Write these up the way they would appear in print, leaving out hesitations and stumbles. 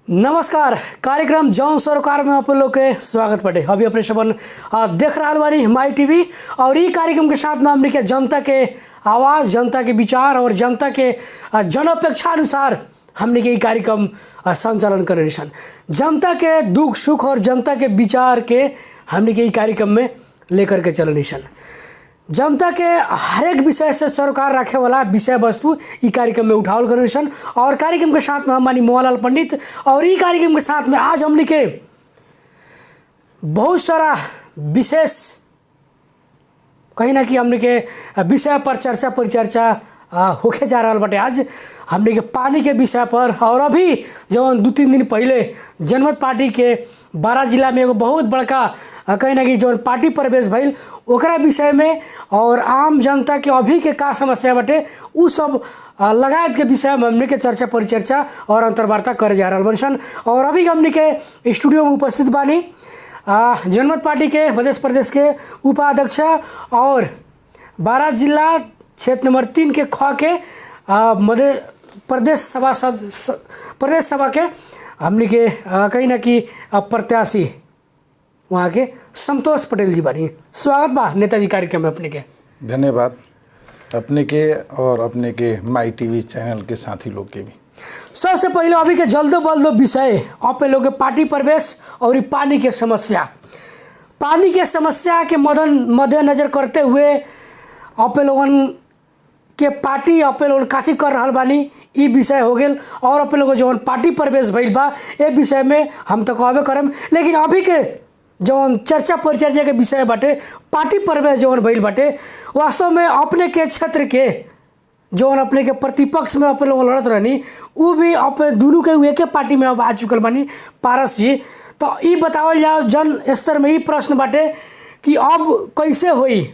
नमस्कार। कार्यक्रम जौन सरोकार में आप लोग के स्वागत बटे। अभी अपने सबन देख रहा बानी माई टीवी और ई कार्यक्रम के साथ में हमने के जनता के आवाज़, जनता के विचार और जनता के जनअपेक्षा अनुसार हमने के ई कार्यक्रम संचालन करे सन। जनता के दुख सुख और जनता के विचार के हमने के ई कार्यक्रम में लेकर के चलनी सन। जनता के हरेक विषय से सरोकार रखे वाला विषय वस्तु ई कार्यक्रम में उठावल कर सन। और कार्यक्रम के साथ में हम मानी मोहनलाल पंडित और ई कार्यक्रम के साथ में आज हमने के बहुत सारा विशेष कहीं ना कि हमने के विषय पर चर्चा परिचर्चा होके जा रहा बटे। आज हमने के पानी के विषय पर और अभी जो 2-3 दिन पहले जनमत पार्टी के बारा जिला में एगो बहुत बड़का कहीं ना कि जो पार्टी प्रवेश भइल ओकरा विषय में और आम जनता के अभी के का समस्या बटे उ सब लगायत के विषय में हमने के चर्चा परिचर्चा और अंतर्वार्ता करे जा रहा बन। और अभी हमने के स्टूडियो में उपस्थित बानी जनमत पार्टी के मध्य प्रदेश के उपाध्यक्ष और बारा जिला क्षेत्र नंबर 3 के ख के मध्य प्रदेश सभा के हमने के कहीं ना कि प्रत्याशी वहाँ के संतोष पटेल जी बानी। स्वागत बा नेताजी कार्यक्रम में अपने के। धन्यवाद अपने के और अपने के माई टीवी चैनल के साथी लोग के भी। सबसे पहले अभी के जल्दो बल्दो विषय अपने लोग के पार्टी प्रवेश और पानी के समस्या के मद्देनजर करते हुए अपने लोगन के पार्टी अपने लोग काफ़ी कर रहा बानी ई विषय हो गए। और अपने लोग जो पार्टी प्रवेश भइल बा ए विषय में हम तो कहबे करम, लेकिन अभी के जौन चर्चा परिचर्चा के विषय बाटे पार्टी प्रवेश जौन भइल बाटे वास्तव में अपने के क्षेत्र के जौन अपने के प्रतिपक्ष में अपने लोग लड़त रहनी वो भी अपने दोनों के एक पार्टी में अब आ चुकल बानी पारस जी। तो ई बतावल जाओ जन स्तर में ई प्रश्न बाटे कि अब कैसे होई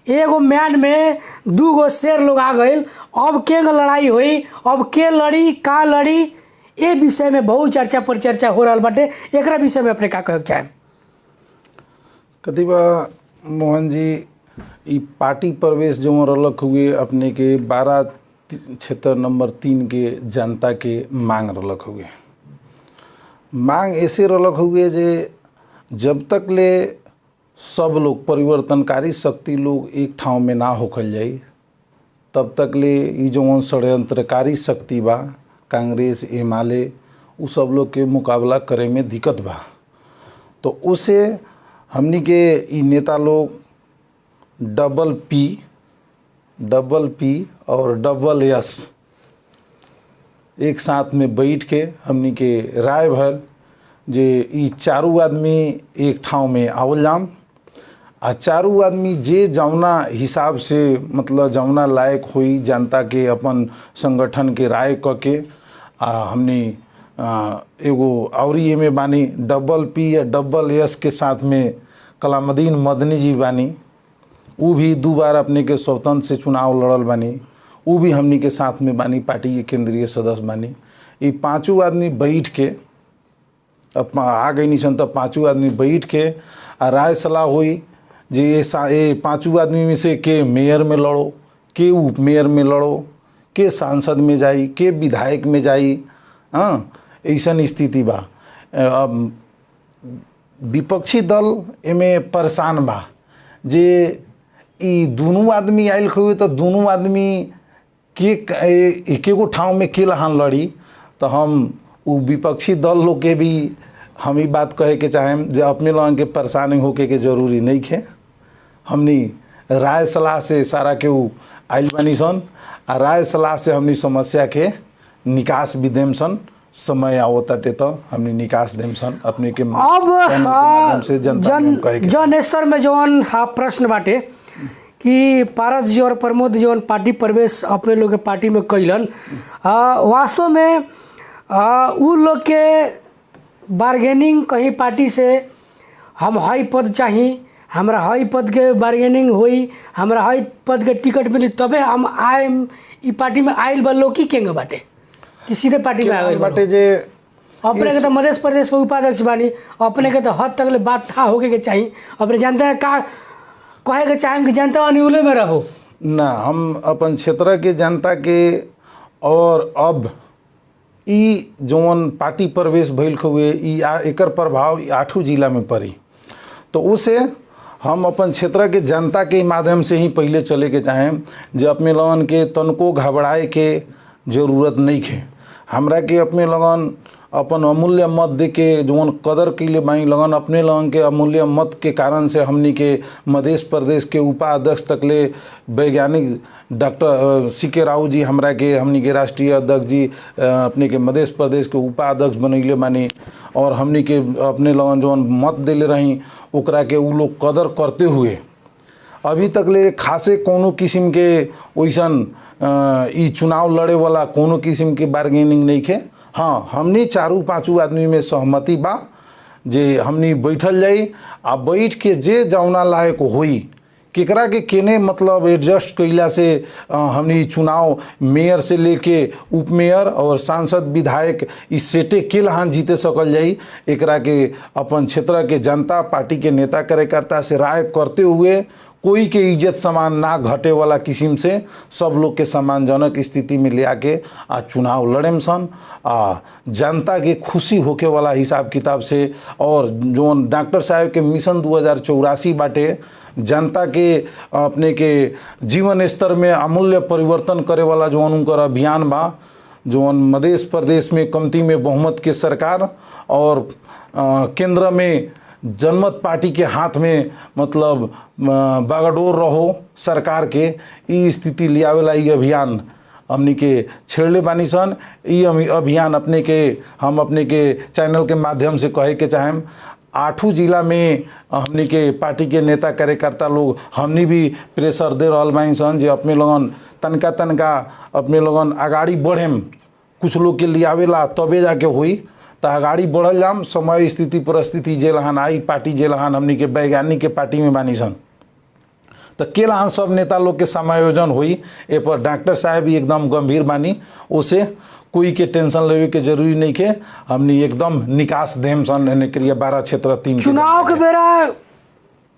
एगो मैन में 2 गो शेर लोग आ गए, अब के लड़ाई हुई, अब के लड़ी का लड़ी ये विषय में बहुत चर्चा परिचर्चा हो रहा बाटे। एक विषय में अपने का कहे चाहे कथी बा मोहन जी ई पार्टी प्रवेश जो रलक हुए अपने के 12 क्षेत्र नंबर 3 के जनता के मांग रलक हुए। मांग ऐसे रलक हुए जे जब तक ले सब लोग परिवर्तनकारी शक्ति लोग एक ठाव में ना होखल जाई तब तक ले ई जो षड्यंत्रकारी शक्ति बा कांग्रेस एमाले उ सब लोग के मुकाबला करे में दिक्कत बा। तो उसे हमनी के ई नेता लोग डबल पी और डबल एस एक साथ में बैठ के हमनी के राय भर जे ई चारों आदमी एक ठाव में आवल जाम आ चारों आदमी जे जौना हिसाब से मतलब जौना लायक हुई जनता के अपन संगठन के राय क के हमनी एगो औरी एमे बानी डबल पी या डबल एस के साथ में कलामुद्दीन मदनी जी बानी। वो भी 2 बार अपने के स्वतंत्र से चुनाव लड़ल बानी, वो भी हमनी के साथ में बानी, पार्टी के केंद्रीय सदस्य बानी। ये 5 आदमी बैठ के अब आ गई निशन तब 5 आदमी बैठ के राय सलाह हुई जे ये 5 आदमी में से के मेयर में लड़ो, के उप मेयर में लड़ो, के सांसद में जाई, के विधायक में जाई। हाँ ऐसा स्थिति बा। अब विपक्षी दल एमे परेशान बा जे ई दोनों आदमी आयल हुए तो दोनों आदमी के एक गो ठाव में के लहान लड़ी। तो हम वो विपक्षी दल लोग के भी हम ही बात कहे के चाहें जे अपने लोगन के परेशानी होके के जरूरी नहीं है। हमनी राय सलाह से सारा के उ आइल बानी सन आ राय सलाह से हमनी समस्या के निकास भी देम सन। समय आवताटे तो हमनी निकास देम सन अपने के अब जन स्तर में जौन प्रश्न बाटे कि पारस जी और प्रमोद जी जौन पार्टी प्रवेश अपने लोग के पार्टी में कैलन वास्तव में उ लोग के बार्गेनिंग कहीं पार्टी से हम हाई पद चाहिए, हमरा हाई पद के बार्गेनिंग हुई, हमरा हाई पद के टिकट मिली तबे हम आएम ई पार्टी में आइल बा लोग की केंगे बाटे कि सीधे पार्टी में आ गए बाटे जे अपने के तो मध्य प्रदेश के उपाध्यक्ष बानी, अपने के तो हद तक ले बात था होके के चाहिए। अपने जानते हैं का कहे के चाहें कि जनता अन्यूले में रहो ना। हम अपन क्षेत्र के जनता के और अब ई जौन पार्टी प्रवेश भइल हुए ई एकर प्रभाव 8 जिला में पड़ी। तो उसे हम अपन क्षेत्र के जनता के माध्यम से ही पहले चले के चाहें जो अपने लगन के तनको घबराए के जरूरत नहीं है। हमरा के अपने लगन अपन अमूल्य मत दे के जौन कदर के लिए बाई लगन अपने लगन के अमूल्य मत के कारण से हमनी के मध्य प्रदेश के उपाध्यक्ष तक ले वैज्ञानिक डॉक्टर CK राव जी हमरा के हमनी के राष्ट्रीय अध्यक्ष जी अपने के मध्य प्रदेश के उपाध्यक्ष बनैले बानी और हमनी के अपने लगन जौन मत दिले रही ओकरा के उ लोग कदर करते हुए अभी तक ले खासे कोनो किस्म के वैसन ई चुनाव लड़े वाला कोनो किस्म के बार्गेनिंग नहीं है। हाँ, हमनी 4-5 आदमी में सहमति बा जे हमनी बैठल जाई आ बैठ के जे जौना लायक होई केकरा के केने मतलब एडजस्ट कैला से हमनी चुनाव मेयर से लेके उप मेयर और सांसद विधायक इस सेटे के लहान जीते सकल जाई एकरा के अपन क्षेत्र के जनता पार्टी के नेता कार्यकर्ता से राय करते हुए कोई के इज्जत समान ना घटे वाला किस्म से सब लोग के सम्मानजनक स्थिति में ले आके आ चुनाव लड़ेम सन आ जनता के खुशी होके वाला हिसाब किताब से और जो डॉक्टर साहब के मिशन 2084 बाटे जनता के अपने के जीवन स्तर में अमूल्य परिवर्तन करे वाला जो उनकर अभियान बा जो मध्य प्रदेश में कमती में बहुमत के सरकार और केंद्र में जनमत पार्टी के हाथ में मतलब बागडोर रहो सरकार के ई स्थिति लियावेला ई अभियान हमनी के छेड़ले बानी सन। ई अभियान अपने के हम अपने के चैनल के माध्यम से कहे के चाहेम 8 जिला में हमनी के पार्टी के नेता कार्यकर्ता लोग हमनी भी प्रेशर दे रहल बानी सन जे अपने लगन तनका अपने लगन आगाड़ी बढ़ेम कुछ लोग के लियावेला तबे जाके हुई तो आगाड़ी बढ़ल जाम समय स्थिति परिस्थिति जे लहान आई पार्टी जे लहान हमनी के वैज्ञानिक के पार्टी में बानी सन तो के लहान सब नेता लोग के समायोजन हुई ए पर डॉक्टर साहब भी एकदम गंभीर बानी उसे कोई के टेंशन लेवे के जरूरी नहीं के हमनी एकदम निकास देम सन एने क्रिया 12 क्षेत्र 3 चुनाव के बेरा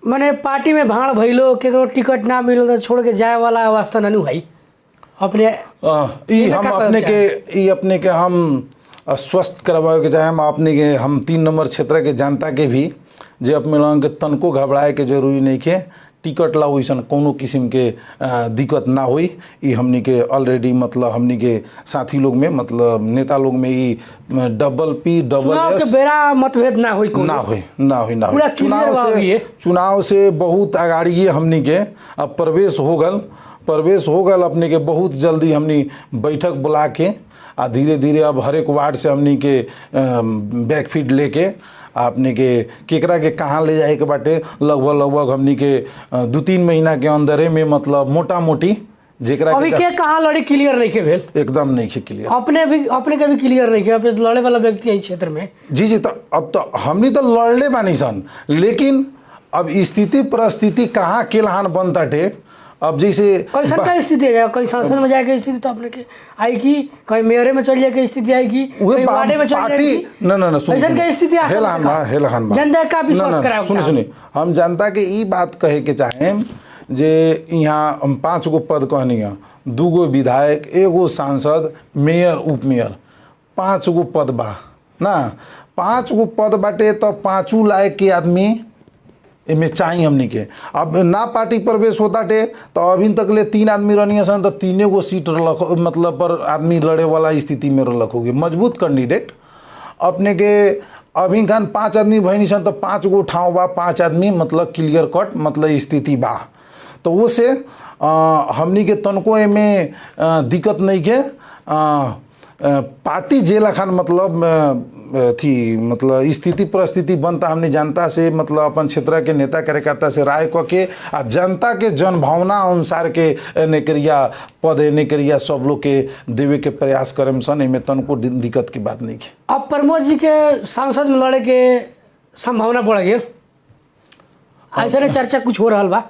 माने पार्टी में भाड़ भइलो केकरो टिकट ना मिलो तो छोड़ के जाए वाला अवस्था ननु भाई अपने ई हम अपने के हम स्वस्थ करवाए के चाहे हम अपने के हम 3 नंबर क्षेत्र के जनता के भी जे अपने लोगन के तनको घबराए के जरूरी नहीं के टिकट ला वैसन कोनो किस्म के दिक्कत ना हुई ई हमनी के ऑलरेडी मतलब हमनी के साथी लोग में मतलब नेता लोग में ई डबल के बेरा मतभेद ना हुई चुनाव से बहुत आगाड़ी हमनी के अब प्रवेश हो गल अपने के बहुत जल्दी हमनी बैठक बुला के आ धीरे धीरे अब हर एक वार्ड से हमनी के बैकफीड लेके आपने के केकरा के कहाँ ले जाए के बाटे लगभग हमनी के 2-3 महीना के अंदर में मतलब मोटा मोटी जेकरा अभी के कहाँ लड़े क्लियर नहीं के भेल एकदम नहीं के क्लियर अपने के भी क्लियर नहीं के अब लड़े वाला व्यक्ति है क्षेत्र में जी तो अब तो हमनी तो लड़ले बानी सन लेकिन अब स्थिति परिस्थिति कहाँ के लहान बनता टे अब जैसे कैसा क्या स्थिति है कहीं संसद में जाके स्थिति तो अपने के आएगी कहीं मेयर में चल जाके स्थिति आएगी कहीं वार्ड में चल जाएगी ना कैसा क्या स्थिति हेलहान जनता का विश्वास कराओ सुनिए हम जनता के ई बात कहे के चाहें जे यहाँ हम 5 गो पद कहनी है 2 गो विधायक 1 गो सांसद मेयर उप मेयर 5 गो पद बा ना 5 गो पद बाटे तो 5 लायक के आदमी इनमें चाहिए हमनी के अब ना पार्टी प्रवेश होता टे तो अभी तक ले 3 आदमी रहनी सन तो 3 गो सीट रख मतलब पर आदमी लड़े वाला स्थिति में रख होगी मजबूत कैंडिडेट अपने के अभी खान 5 आदमी भइनी सन तो 5 गो ठाव बा 5 आदमी मतलब क्लियर कट मतलब स्थिति बा तो वो से हमनी के तनको में दिक्कत नहीं के पार्टी जेला खान मतलब थी मतलब स्थिति परिस्थिति बनता हमने जनता से मतलब अपन क्षेत्र के नेता कार्यकर्ता से राय करके आ जनता के जनभावना अनुसार के नेकरिया पद नेकरिया सब लोग के देवे के प्रयास करें सन इनमें तनको दिक्कत की बात नहीं है। अब प्रमोद जी के सांसद में लड़े के संभावना बढ़ गई ऐसा चर्चा कुछ हो रहा बा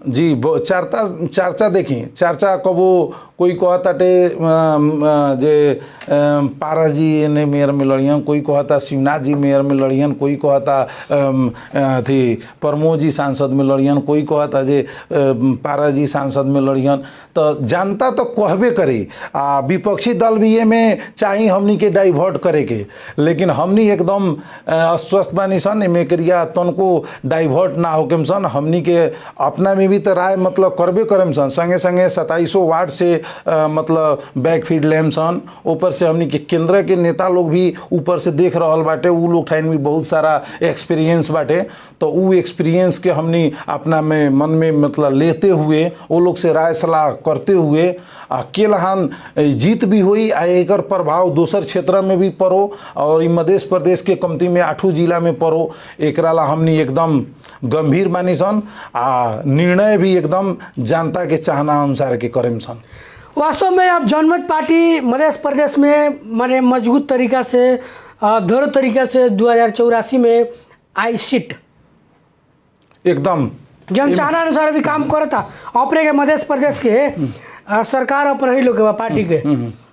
जी चर्चा देखी चर्चा कबो कोई कहताटे जे पारा जी ने मेयर में लड़ियन, कोई कहता शिवनाथ जी मेयर में लड़ियन, कोई कहता थी प्रमोद जी सांसद में लड़ियन, कोई कहता जे पारा जी सांसद में लड़ियन। तो जनता तो कहबे करे आ विपक्षी दल भी ये में चाही हमनी के डाइवर्ट करे के, लेकिन हमनी एकदम अस्वस्थ बानी सन एमे करिया तनको डाइवर्ट ना होके सन। हमनी के अपना में भी तो राय मतलब करबे करम सन, संगे संगे 2700 वार्ड से मतलब बैकफीड लेम सन। ऊपर से हमनी के केंद्र के नेता लोग भी ऊपर से देख रहल बाटे, उ लोग ठाइन में बहुत सारा एक्सपीरियंस बाटे। तो उ एक्सपीरियंस के हमनी अपना में मन में मतलब लेते हुए वो लोग से राय सलाह करते हुए केलहान जीत भी हुई आ एकर प्रभाव दोसर क्षेत्र में भी पड़ो और मध्य प्रदेश के कमती में 8 जिला में पड़ो। एकरा ला हमनी एकदम गंभीर बानी सन आ निर्णय भी एकदम जनता के चाहना अनुसार के करेम सन। वास्तव में अब जनमत पार्टी मध्य प्रदेश में माने मजबूत तरीका से दृढ़ तरीका से 2084 में आई सीट एकदम जन चाहना अनुसार भी काम करता। अपने के मध्य प्रदेश के सरकार अपन ही लोग के पार्टी के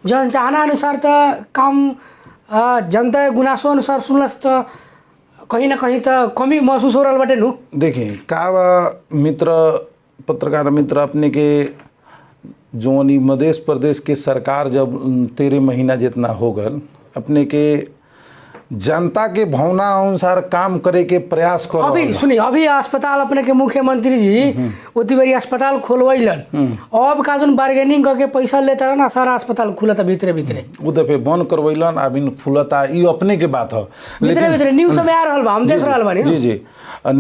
जन चाहना अनुसार तो काम जनता के गुनासों अनुसार सुनलस तो कहीं ना कहीं तो कमी महसूस हो रहा बाटे नु। देखिए का मित्र पत्रकार मित्र अपने के जोनी मध्य प्रदेश के सरकार जब 13 महीना जितना हो गल अपने के जनता के भावना अनुसार काम करे के प्रयास कर अभी सुनिए अभी अस्पताल अपने के मुख्यमंत्री जी उतनी बड़ी अस्पताल खोलवैलन अब का जोन बार्गेनिंग करके पैसा लेता ना सारा अस्पताल खुलता भीतरे भीतरे उधर पे बंद करवैलन अभी खुलता ये अपने के बात है। भीतरे भीतरे न्यूज में आ रहल बा हम देख रहल बानी जी जी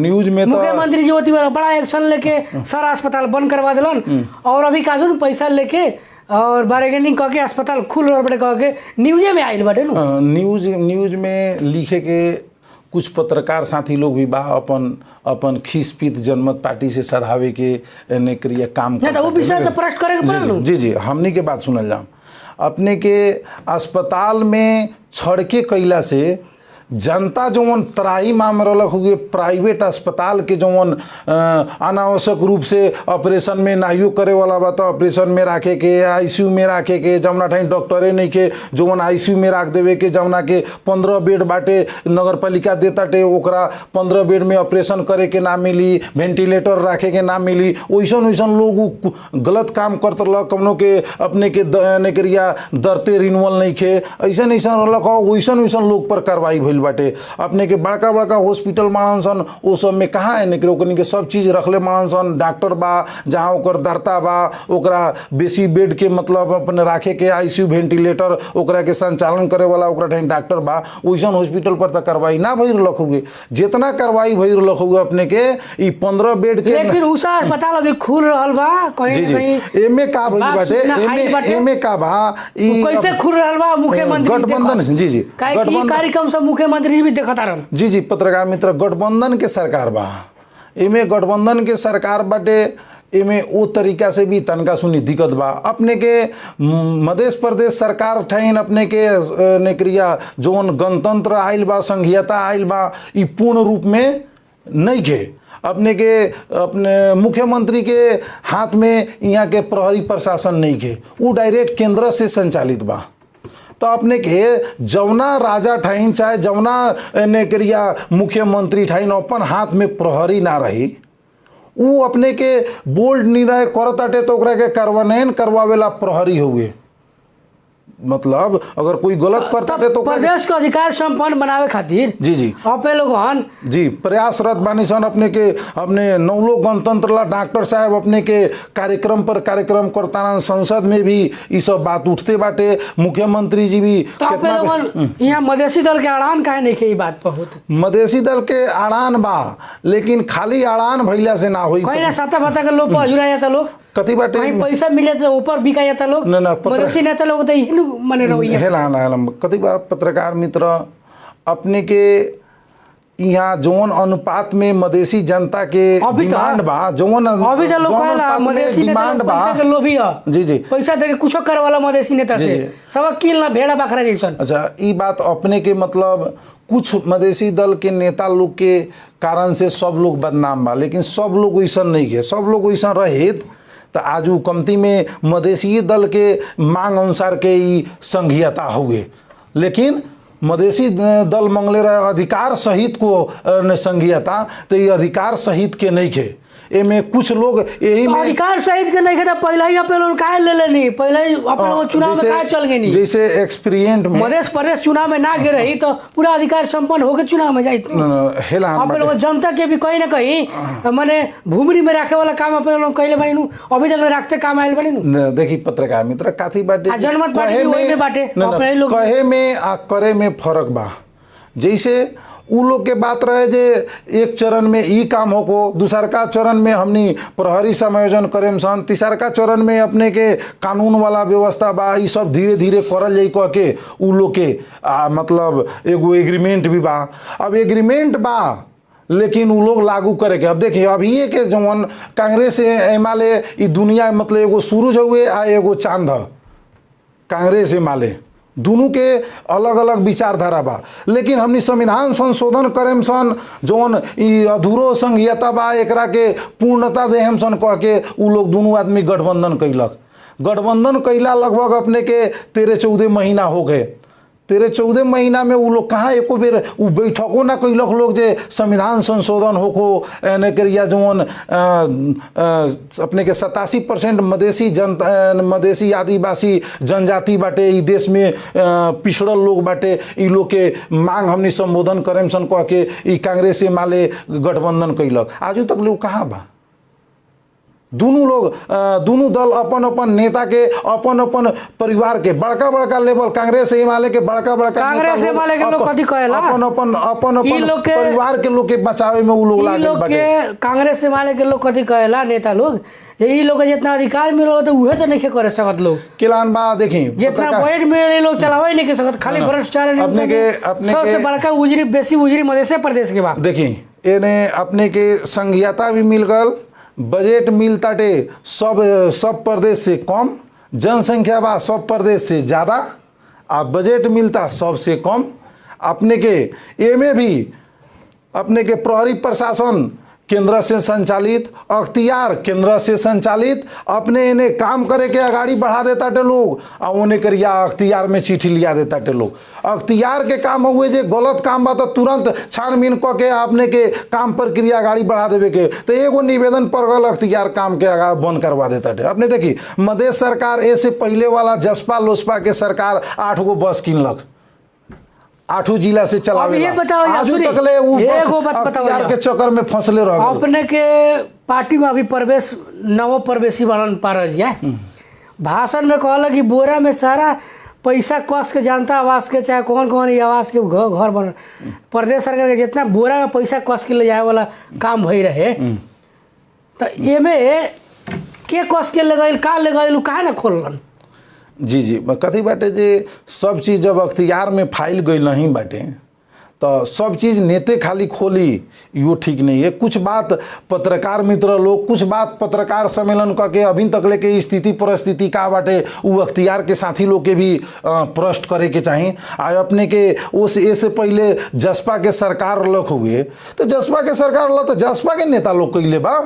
न्यूज में तो मुख्यमंत्री जी उतनी बड़ा एक्शन लेके सारा अस्पताल बंद करवा दिलन और अभी का जोन पैसा लेके और बार्गेनिंग करके अस्पताल खुल रहा बटे कह के न्यूजे में आइल बाटे न्यूज में लिखे के कुछ पत्रकार साथी लोग भी बा अपन खींच जनमत पार्टी से सधावे के ने क्रिया काम नहीं तो वो विषय तो प्रश्न करे के पड़ल। जी जी हमनी के बात सुनल जाम अपने के अस्पताल में छड़के कैला से जनता जौन त्राही माम रलक हुए प्राइवेट अस्पताल के जौन अनावश्यक रूप से ऑपरेशन में नाहियो करे वाला बा तो ऑपरेशन में रखे के आईसीयू में रखे के जमुना ठाई डॉक्टरे नहीं के जौन आईसीयू में रख देवे के जमुना के 15 बेड बाटे नगर पालिका देता टे ओकरा 15 बेड में ऑपरेशन करे के ना मिली वेंटिलेटर रखे के ना मिली वैसन वैसन लोग गलत काम करते रह कमनों के अपने के नकरिया दरते रिन्यूअल नहीं खे ऐसा ऐसा रलक वैसन वैसन लोग पर कार्रवाई बाटे। अपने के बड़का बड़का हॉस्पिटल मानन सन वो सब में कहाँ है निकरे ओकनी के सब चीज रखले मानन सन डॉक्टर बा जहाँ ओकर दरता बा ओकरा बेसी बेड के मतलब अपने राखे के आईसीयू वेंटिलेटर ओकरा के संचालन करे वाला ओकरा ठाई डॉक्टर बा वैसन हॉस्पिटल पर तो कार्रवाई ना भई रहलक हुए जितना कार्रवाई भई रहलक हुए अपने के ई 15 बेड के लेकिन उसा अस्पताल अभी खुल रहल बा कहीं कहीं एमे का भई बाटे एमे का बा ई कैसे खुल रहल बा मुख्यमंत्री गठबंधन जी जी गठबंधन कार्यक्रम सब मुख्यमंत्री भी देखता रहन जी जी पत्रकार मित्र गठबंधन के सरकार बा एमे गठबंधन के सरकार बाटे एमे वो तरीका से भी तनका सुनी दिक्कत बा अपने के मध्य प्रदेश सरकार ठाइन अपने के नकरिया जौन गणतंत्र आइल बा संघीयता आइल बा ई पूर्ण रूप में नहीं के अपने के अपने मुख्यमंत्री के हाथ में यहाँ के प्रहरी प्रशासन नहीं के वो डायरेक्ट केंद्र से संचालित बा। तो अपने के जवना राजा ठाइन चाहे जवना नकरिया मुख्यमंत्री ठाइन अपन हाथ में प्रहरी ना रही वो अपने के बोल्ड निर्णय करताटे तो ओकरा के कार्यान्वयन करवावेला प्रहरी हुए मतलब अगर कोई गलत करता है तो प्रदेश का अधिकार संपन्न बनावे खातिर जी जी अपने लोगन जी प्रयासरत बानी सन अपने के अपने नौलो गणतंत्र ला डॉक्टर साहब अपने के कार्यक्रम पर कार्यक्रम करता संसद में भी ये सब बात उठते बाटे मुख्यमंत्री जी भी तो यहाँ मधेसी दल के अड़ान काहे नहीं के बात बहुत मधेसी दल के अड़ान बा लेकिन खाली अड़ान भइला से ना होई कहीं ना साता भाता के लोग अजुरा जाता लोग कति बाटे कहीं पैसा मिले तो ऊपर बिका जाता लोग ना मधेसी नेता लोग तो यही मने रहो हेला कति बा पत्रकार मित्र अपने के यहाँ जौन अनुपात में मधेसी जनता के अभी तो- डिमांड बा जौन अभी तो लोग जौन कहेला अनुपात में मधेसी नेता डिमांड लोग बा पैसा के लोभी ह जी जी पैसा दे के कुछो करे वाला मधेसी नेता जी, से जी। सब किल ना भेड़ा बकरा जैसन। अच्छा ई बात अपने के मतलब कुछ मधेसी दल के नेता लोग के कारण से सब लोग बदनाम बा, लेकिन सब लोग वैसन नहीं के, सब लोग वैसन रहित तो आज उ कमती में मधेसी दल के मांग अनुसार के ई संघीयता हुए, लेकिन मधेसी दल मंगले रहे अधिकार सहित को संघीयता, तो ये अधिकार सहित के नहीं के एमे कुछ लोग यही में अधिकार सहित के नहीं खेता पहले ही अपने लोग काहे ले लेनी, पहले ही अपने लोग चुनाव में काहे चल गए नहीं। जैसे एक्सपीरियंट में मध्य प्रदेश चुनाव में ना गिर रही तो पूरा अधिकार संपन्न होकर चुनाव में जाती। हेला अपने लोग जनता के भी कहीं ना कहीं माने भूमि में रखे वाला काम अपने लोग कैले बनी नु, अभी तक रखते काम आयल बनी नु। देखी पत्रकार मित्र काथी बाटे जनमत पार्टी भी वही में बाटे अपने लोग कहे में आ करे में फर्क बा। जैसे उ लोग के बात रहे जे एक चरण में ई काम हो को, दूसरका चरण में हमनी प्रहरी समायोजन करेम सन, तीसरका चरण में अपने के कानून वाला व्यवस्था बा, ई सब धीरे धीरे करल जाई कह के उ लोग के मतलब एगो एग्रीमेंट भी बा। अब एग्रीमेंट बा लेकिन उ लोग लागू करे के, अब देखिए अभी ये के जवन कांग्रेस एमाले ई दुनिया मतलब एगो सूरज हुए आ एगो चांद ह, कांग्रेस एमाले दोनों के अलग अलग विचारधारा बा, लेकिन हमनी संविधान संशोधन करेम सन जौन ई अधूरो संघीयता बा एकरा के पूर्णता देहम सन कह के उ लोग दोनों आदमी गठबंधन कैलक। गठबंधन कैला लगभग अपने के 13-14 महीना हो गए। 13-14 महीना में उ लोग कहाँ एको बेर उ बैठको ना कैलक लोग जे संविधान संशोधन होको एने करिया जौन अपने के 87% मधेसी जनता मधेसी आदिवासी जनजाति बाटे ई देश में पिछड़ल लोग बाटे, ई लोग के मांग हमनी संबोधन करेम सन कह के ई कांग्रेस माले गठबंधन कैलक। आजू तक लोग कहाँ बा? दोनों लोग दोनों दल अपन अपन नेता के अपन अपन परिवार के बड़का बड़का लेवल कांग्रेस एमाले के बड़का बड़का कांग्रेस एमाले के लोग कथी कहेला अपन अपन अपन ई अपन लोग के- परिवार के लोग के बचावे में उ लोग ई लागल लोग बाटे। के कांग्रेस एमाले के लोग कथी कहेला नेता लोग जे ई लोग के जितना अधिकार मिलो तो उहे तो नहीं करे सकत लोग, किलान बा देखी जितना बजट मिले लोग चलावे नहीं के सकत, खाली भ्रष्टाचार अपने के सबसे बड़का उजरी बेसी उजरी मधेसी प्रदेश के बाद देखी एने अपने के संघीयता भी मिल गल, बजट मिल ताटे सब प्रदेश से कम, जनसंख्या बा सब प्रदेश से ज़्यादा, आ बजट मिलता सबसे कम। अपने के एमे भी अपने के प्रहरी प्रशासन केंद्र से संचालित, अख्तियार केंद्र से संचालित, अपने इन्हें काम करे के अगाड़ी बढ़ा देता टे लोग आ उन्हें करिया अख्तियार में चिट्ठी लिया देता टे लोग। अख्तियार के काम हुए जे गलत काम बा तो तुरंत छानबीन क के अपने के काम प्रक्रिया अगाड़ी बढ़ा देवे के, तो एगो निवेदन पर गल अख्तियार काम के आगा बंद करवा देता टे। अपने देखी मधेश सरकार ऐसे पहले वाला जसपा लोसपा के सरकार 8 गो बस किनलक, 8 जिला से चलावे ये बताओ यार, आज सुनी, तक ले उ बस एगो बात बताओ अख्तियार यार। के चक्कर में फंसले रह गए। अपने के पार्टी में अभी प्रवेश नवो प्रवेशी बनन पारस है, भाषण में कहला कि बोरा में सारा पैसा कस के जनता आवास के चाहे कौन कौन ई आवास के घर बन प्रदेश सरकार के जितना बोरा में पैसा कस के ले जाए वाला काम भई रहे, तो एमे के कस के लगाइल का लगाइल काहे ना खोलन। जी जी कथी बाटे जे सब चीज़ जब अख्तियार में फाइल गई नहीं बाटे तो सब चीज़ नेते खाली खोली यो ठीक नहीं है। कुछ बात पत्रकार मित्र लोग कुछ बात पत्रकार सम्मेलन करके अभी तक लेके स्थिति परिस्थिति का बाटे उ अख्तियार के साथी लोग के भी प्रश्न करे के चाहिए। आ अपने के उस ऐसे पहले जसपा के सरकार लख हुए तो जसपा के सरकार ला तो जसपा के नेता लोग कैले बा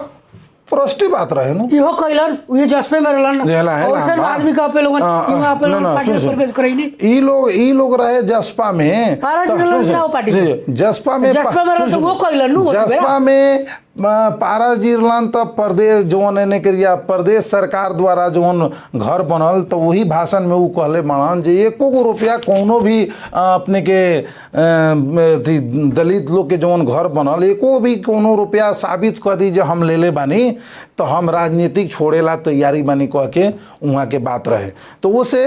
प्रष्टि बात रहे नु इहो कैलन ये जसपे में रहलन जेला है औसन ना आदमी का पे लोगन इहो पे लोगन पार्टी में प्रवेश करैनी ई लोग रहे जसपा में पारा तो जिला सुन- ना वो पार्टी जी, में। जसपा में जसपा में रहे तो वो कैलन नु जसपा में पारा जिरलन तो प्रदेश जौन एने करिया प्रदेश सरकार द्वारा जौन घर बनल तो वही भाषण में उ कहले बनन जे एको गो रुपया कोनो भी अपने के दलित लोग के जौन घर बनल एको भी कोनो रुपया साबित कर दी जे हम लेले बानी तो हम राजनीतिक छोड़ेला तैयारी बानी कह के वहाँ के बात रहे। तो उसे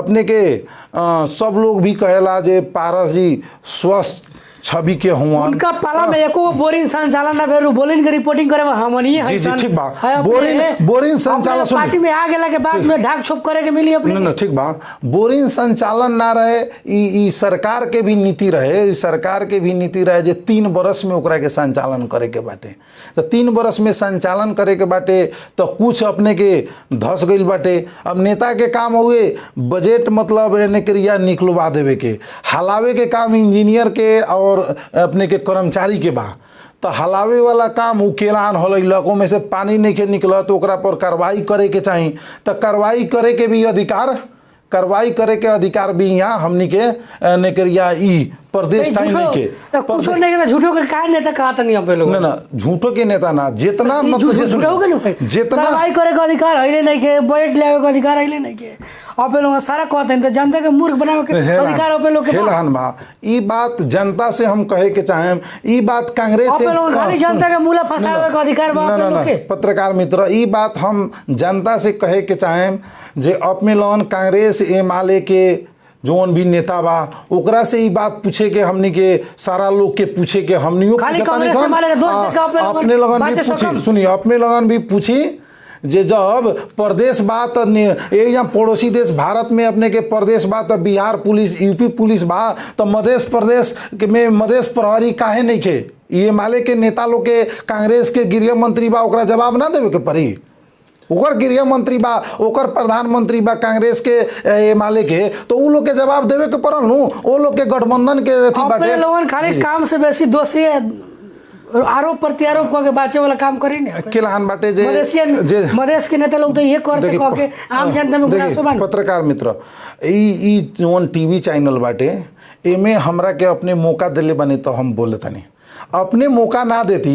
अपने के सब लोग भी कहेला जे पारस जी स्वस्थ छवि के हुआ उनका पाला में एको बोरिंग संचालन ना भेल बोरिंग के रिपोर्टिंग करे हमनी है जी जी ठीक बा है बोरिंग संचालन सुन पार्टी में आ गेला के बाद में ढाक छोप करे के मिली अपनी ना ठीक बा बोरिंग संचालन ना रहे ई सरकार के भी नीति रहे ई सरकार के भी नीति रहे जे 3 बरस में ओकरा के संचालन करे के बाटे तो 3 बरस में संचालन करे के बाटे तो कुछ अपने के धस गइल बाटे अब नेता के काम हुए बजट मतलब एने क्रिया निकलवा देवे के हलावे के काम इंजीनियर के और अपने के कर्मचारी के बा तो हलावे वाला काम उकेलान होल इलाकों में से पानी नहीं के निकला तो ओकरा पर कार्रवाई करे के चाहिए तो कार्रवाई करे के भी अधिकार कार्रवाई करे के अधिकार भी यहाँ हमनी के नेकरिया ई प्रदेश टाइम नहीं के कुछ नहीं के झूठो के काहे नेता कहत नहीं हम लोग ना ना झूठो के नेता ना जितना मतलब झूठो के नहीं जितना कार्रवाई करे के अधिकार हइले नहीं के बजट लेवे के अधिकार हइले नहीं के आप लोग सारा कहते हैं तो जनता के मूर्ख बनावे के अधिकार आप लोग के हेलहन बा ई बात जनता से हम कहे के चाहेम ई बात कांग्रेस से आप लोग खाली जनता के मूला फंसावे के अधिकार बा आप लोग के पत्रकार मित्र ई बात हम जनता से कहे के चाहेम जे अपने लोन कांग्रेस एमाले के जोन भी नेता बा ओकरा से ही बात पूछे के हमनी के सारा लोग के पूछे के हमनियो अपने लगन भी पूछी सुनिए अपने लगन भी पूछी जे जब प्रदेश बात यहाँ पड़ोसी देश भारत में अपने के प्रदेश बा तो बिहार पुलिस यूपी पुलिस बा तो मध्य प्रदेश में मध्य प्रहरी काहे नहीं के ये माले के नेता लोग के कांग्रेस के गृह मंत्री बा ओकरा जवाब ना देवे के पड़ी ओकर गृह मंत्री बा ओकर प्रधानमंत्री बा कांग्रेस के माले के तो उ लोग के जवाब देवे के पड़ल नु ओ लोग के गठबंधन के अथी बाटे लोगन खाली काम से बेसी दोषी आरोप प्रत्यारोप के बाचे वाला काम करी ने केलहन बाटे जे मधेश के नेता लोग तो ये करते कह के आम जनता में गुनासो बन पत्रकार मित्र ई जोन टीवी चैनल बाटे एमे हमरा के अपने मौका देले बने तो हम बोले तनी अपने मौका ना देती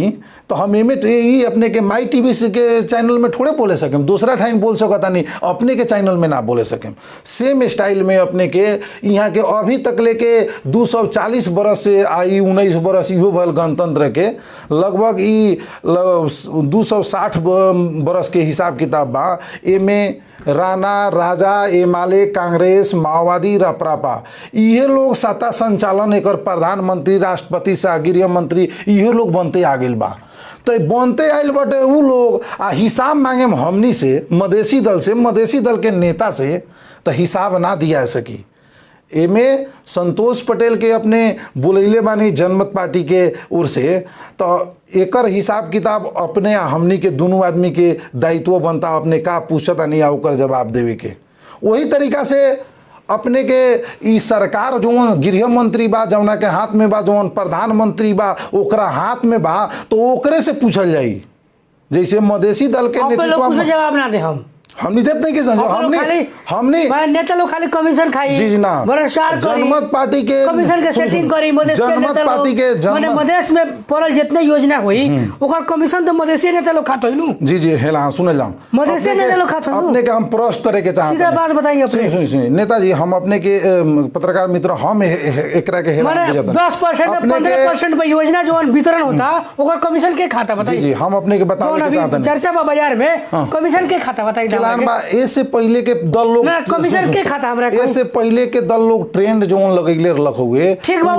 तो हम एमे ही अपने के माई टीवी के चैनल में थोड़े बोले सकें दूसरा टाइम बोल सकता नहीं अपने के चैनल में ना बोले सकें सेम स्टाइल में अपने के यहाँ के अभी तक लेके 240 बरस से आई 19 बरस इहो भल गणतंत्र के लगभग ई 260 बरस के हिसाब किताब बा एमे राणा राजा एमाले कांग्रेस माओवादी रापरापा ये लोग सत्ता संचालन एक प्रधानमंत्री राष्ट्रपति से गृह मंत्री ये लोग बनते आ गए बा तो बनते आयल बटे उ लोग आ हिसाब मांगे हमनी से मधेसी दल के नेता से तो हिसाब ना दिया सकी एमे संतोष पटेल के अपने बुलैले बानी जनमत पार्टी के ओर से तो एकर हिसाब किताब अपने हमनी के दोनों आदमी के दायित्व बनता अपने का पूछता नहीं ओकर जवाब देवे के वही तरीका से अपने के ई सरकार जो गृह मंत्री बा जौना के हाथ में बा जौन प्रधानमंत्री बा ओकरा हाथ में बा तो ओकरे से पूछल जाई जैसे मधेसी दल के नेतृत्व जवाब ना दे हमने देते नहीं कि हमने नेता लोग खाली कमीशन खाई जी ना भ्रष्टाचार जनमत पार्टी के कमीशन के सेटिंग करी मधेश के जनमत पार्टी के माने मधेश में पड़ल जितने योजना हुई ओकर कमीशन तो मधेसी नेता लोग खात होइनु जी जी हेला सुन ला मधेसी नेता लोग खात होइनु अपने के हम प्रश्न करे के चाहते सीधा बात बताइए अपने सुनिए नेताजी हम अपने के पत्रकार मित्र हम एकरा के हेला 10% 15% पे योजना जो वितरण होता ओकर कमीशन के खाता बताइए जी हम अपने के बतावे के चाहते हैं चर्चा बा बाजार में कमीशन के खाता बताइए ऐसे पहले के दल लोग कमीशन के खाता हमरा ऐसे पहले के दल लोग ट्रेंड जोन लगैले रख हुए ठीक बा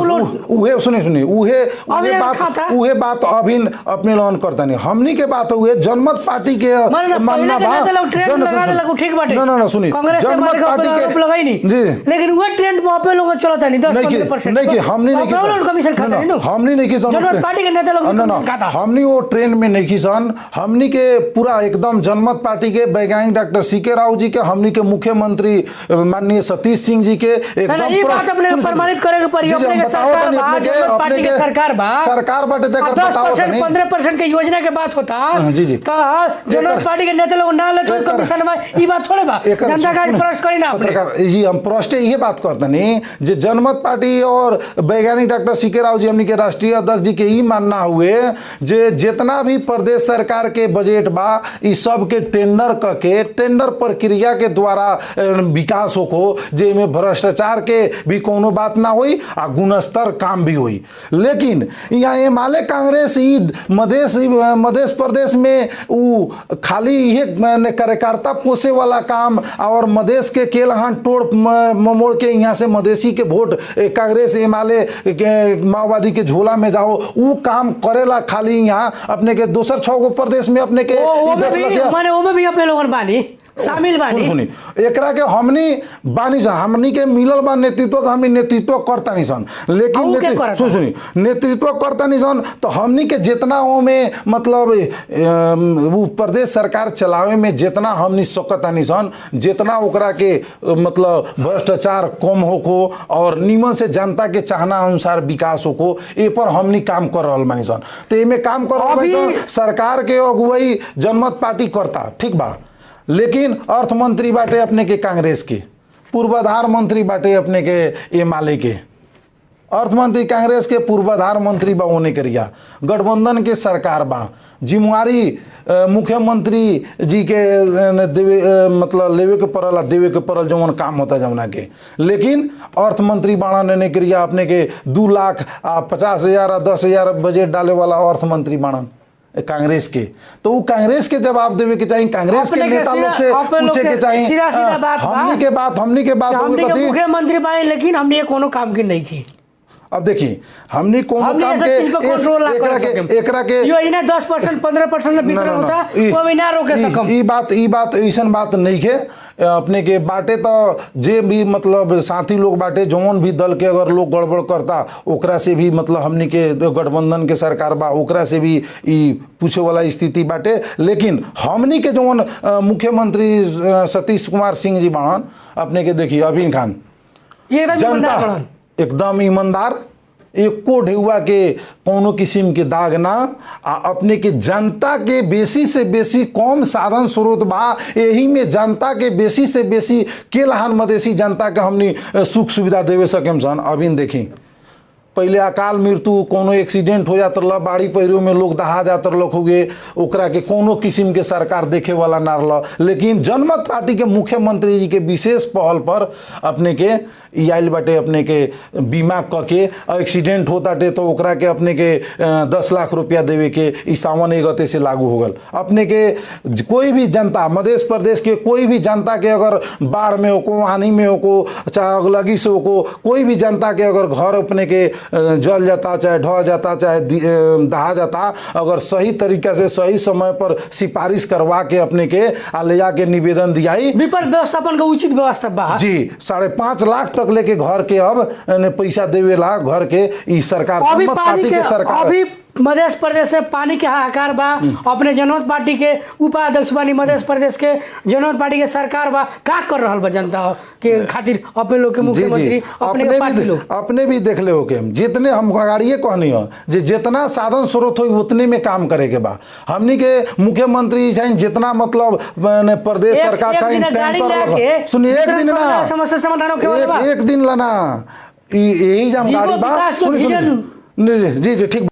उहे सुनिए उहे बात अभी अपने लोन करता नहीं हमनी के बात हुए जनमत पार्टी के मानना बा ना सुनिए जनमत पार्टी के लगाई नहीं जी लेकिन वो ट्रेंड पे आप लोग चलता नहीं 10-15% नहीं कि हमनी नहीं कि कमीशन खाता नहीं हमनी नहीं कि जनमत पार्टी के नेता लोग खाता हमनी वो ट्रेंड में नहीं किसान हमनी के पूरा एकदम जनमत पार्टी के वैज्ञानिक डॉक्टर सीके राव जी के हमनी के मुख्यमंत्री माननीय सतीश सिंह जी के एकदम प्रमाणित करे के पड़ी अपने के सरकार बा जनमत पार्टी के सरकार बाटे देकर बताओ 10% के योजना के बात होता जी जी तो जनमत पार्टी के नेता लोग ना लेते कमीशन में ई बात थोड़े बा जनता का प्रश्न करी ना पत्रकार जी हम प्रश्न ये बात करते नहीं जे जनमत पार्टी और वैज्ञानिक डॉक्टर सीके राव जी हमनी के राष्ट्रीय अध्यक्ष जी के ई मानना हुए जे जितना भी प्रदेश सरकार के बजट बा ई सब के टेंडर करके टेंडर प्रक्रिया के द्वारा विकास होको, जे में भ्रष्टाचार के भी कोनो बात ना होई आ गुणस्तर काम भी होई। लेकिन यहाँ एमाले कांग्रेस ई मध्य प्रदेश में उ खाली ये कार्यकर्ता पोसे वाला काम और मधेश के केलहान तोड़ ममोड़ के यहाँ से मधेसी के वोट कांग्रेस एमाले के माओवादी के झोला में जाओ, उ काम करेला खाली यहाँ अपने के दूसर 6 गो प्रदेश में अपने के 10 लाख माने ओमे भी अपने लोगन बानी शामिल बानी। सुनी एकरा के हमनी बानी सन, हमनी के मिलल बा नेतृत्व, तो हमनी नेतृत्व करता नहीं सन। लेकिन सुनी नेतृत्व करता नहीं सन तो हमनी के जितना वो में मतलब वो प्रदेश सरकार चलावे में जितना हमनी सकता नहीं सन, जितना ओकरा के मतलब भ्रष्टाचार कम होको और निमन से जनता के चाहना अनुसार विकास होको, ए पर हमनी काम कर रहल बानी सन। तो एमे काम कर रहल बानी सन, सरकार के अगुवाई जनमत पार्टी करता, ठीक बा। लेकिन अर्थ मंत्री बाटे अपने के कांग्रेस के, पूर्वाधार मंत्री बाटे अपने के एमाले के, अर्थ मंत्री कांग्रेस के, पूर्वाधार मंत्री बा ओने करिया, गठबंधन के सरकार बा, जिम्मेवारी मुख्यमंत्री जी के मतलब लेवे के पड़ल, देवे के पड़ल जौन काम होता जमुना के। लेकिन अर्थ मंत्री बाणा ने करिया अपने के 2,50,000 10,000 बजट डाले वाला अर्थ मंत्री बाणन कांग्रेस के। तो वो कांग्रेस के जवाब देवे के चाहिए, कांग्रेस के नेता लोग से पूछे के चाहिए। सीधा बात हमनी के बात मुख्यमंत्री बाई, लेकिन हमने कोनो काम की नहीं की। अब देखिए हमनी कोनो काम के एकरा के यो इना 10% 15% भीतर होता वो भी ना रोके सकम। ई बात ऐसन बात नहीं है अपने के बाटे। तो जे भी मतलब साथी लोग बाटे जौन भी दल के अगर लोग गड़बड़ करता ओकरा से भी मतलब हमनी के गठबंधन के सरकार बा ओकरा से भी ई पूछे वाला स्थिति बाटे। लेकिन हमनी के जौन मुख्यमंत्री सतीश कुमार सिंह जी बाणन अपने के देखिए अभिन खान जनता एकदम ईमानदार, एको ढेउआ के कोनो किस्म के दाग ना, आ अपने के जनता के बेसी से बेसी कम साधन स्रोत बा, यही में जनता के बेसी से बेसी केलहान मधेसी जनता के हमनी सुख सुविधा देवे सकेम सन। अभी देखी पहले अकाल मृत्यु कोनो एक्सीडेंट हो जात रहा, बाड़ी पैरों में लोग दहा जात रहा हुए, ओकरा के कोनो किस्म के सरकार देखे वाला ना रहा। लेकिन जनमत पार्टी के मुख्यमंत्री जी के विशेष पहल पर अपने के आयल बाटे अपने के बीमा करके एक्सीडेंट होता टे तो ओकरा के अपने के 10 लाख रुपया देवे के ई सावन 1 गते से लागू हो गल। अपने के कोई भी जनता मध्य प्रदेश के कोई भी जनता के अगर बाढ़ में होको, हानि में होको, चाहे अगलगी से होको, कोई भी जनता के अगर घर अपने के जल जाता, चाहे ढह जाता, चाहे दहा जाता, अगर सही तरीका से सही समय पर सिफारिश करवा के अपने के ले जाके निवेदन दियाई, विपद व्यवस्थापन का उचित व्यवस्था बा जी 5.5 लाख तक लेके घर के अब पैसा देवेला घर के ई सरकार पार्टी के सरकार। अभी मध्य प्रदेश से पानी के हाहाकार बा, अपने जनमत पार्टी के उपाध्यक्ष बानी, मध्य प्रदेश के जनमत पार्टी के सरकार बा, का कर रहल बा जनता के खातिर अपने लोग के मुख्यमंत्री अपने भी देख ले हो के जितने हम गाड़िए कहनी हो जे जितना साधन स्रोत हो उतने में काम करे के बा। हमनी के मुख्यमंत्री चाहे जितना मतलब प्रदेश सरकार का सुनिए एक दिन ना समस्या समाधान एक दिन लाना यही जानकारी बा। सुन जी जी ठीक।